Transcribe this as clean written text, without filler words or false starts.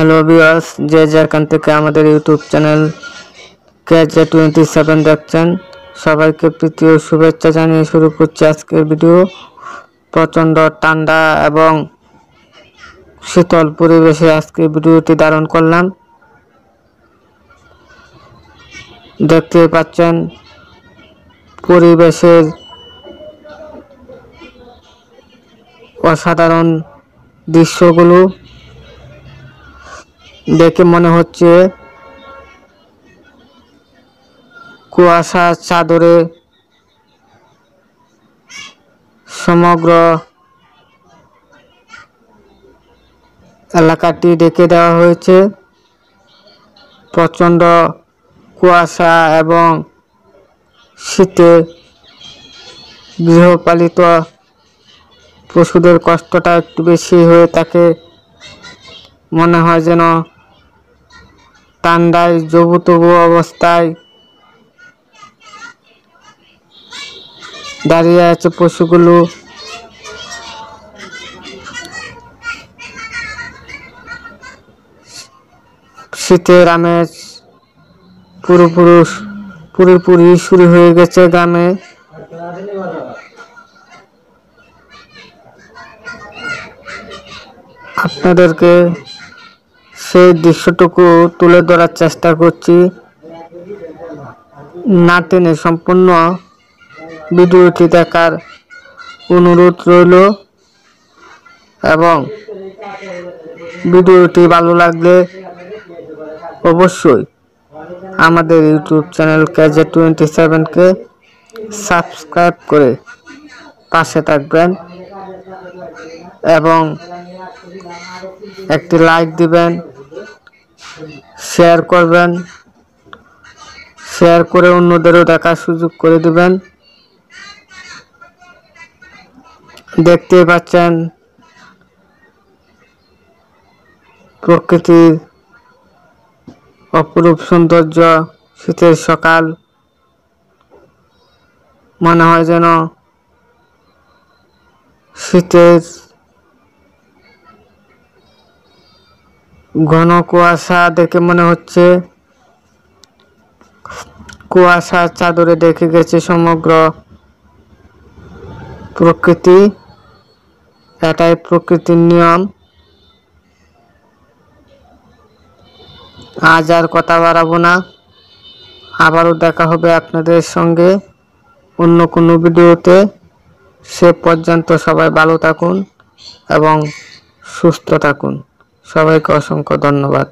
Hello viewers, যে যেখান থেকে আমাদের ইউটিউব চ্যানেল KJ27 দেখছেন, সবাইকে প্রীতি ও শুভেচ্ছা জানিয়ে শুরু করছি আজকের ভিডিও। প্রচণ্ড ঠান্ডা এবং শীতল পরিবেশে আজকের ভিডিওটি ধারণ করলাম। দেখতে পাচ্ছেন পরিবেশের অসাধারণ দৃশ্যগুলো দেখে মনে হচ্ছে কুয়াশার চাদরে সমগ্র এলাকাটি ঢেকে দেওয়া হয়েছে। প্রচণ্ড কুয়াশা এবং শীতে গৃহপালিত পশুদের কষ্টটা একটু বেশি হয়ে থাকে। মনে হয় যেন ঠান্ডায় জবুতবু অবস্থায় দাঁড়িয়ে আছে পশুগুলো। শীতের আমেজ পুরোপুরি শুরু হয়ে গেছে গ্রামে। আপনাদেরকে সেই দৃশ্যটুকু তুলে ধরার চেষ্টা করছি। না টেনে সম্পূর্ণ ভিডিওটি দেখার অনুরোধ রইল এবং ভিডিওটি ভালো লাগলে অবশ্যই আমাদের ইউটিউব চ্যানেল KJ27কে সাবস্ক্রাইব করে পাশে থাকবেন এবং একটি লাইক দিবেন, শেয়ার করবেন, শেয়ার করে অন্যদেরও দেখার সুযোগ করে দিবেন। দেখতে পাচ্ছেন প্রকৃতির অপরূপ সৌন্দর্য। শীতের সকাল, মনে হয় যেন শীতের ঘন কুয়াশা দেখে মনে হচ্ছে কুয়াশার চাদরে ঢেকে গেছে সমগ্র প্রকৃতি। এটাই প্রকৃতির নিয়ম। আজ আর কথা বাড়াবো না, আবারও দেখা হবে আপনাদের সঙ্গে অন্য কোনো ভিডিওতে। সে পর্যন্ত সবাই ভালো থাকুন এবং সুস্থ থাকুন। সবাইকে অসংখ্য ধন্যবাদ।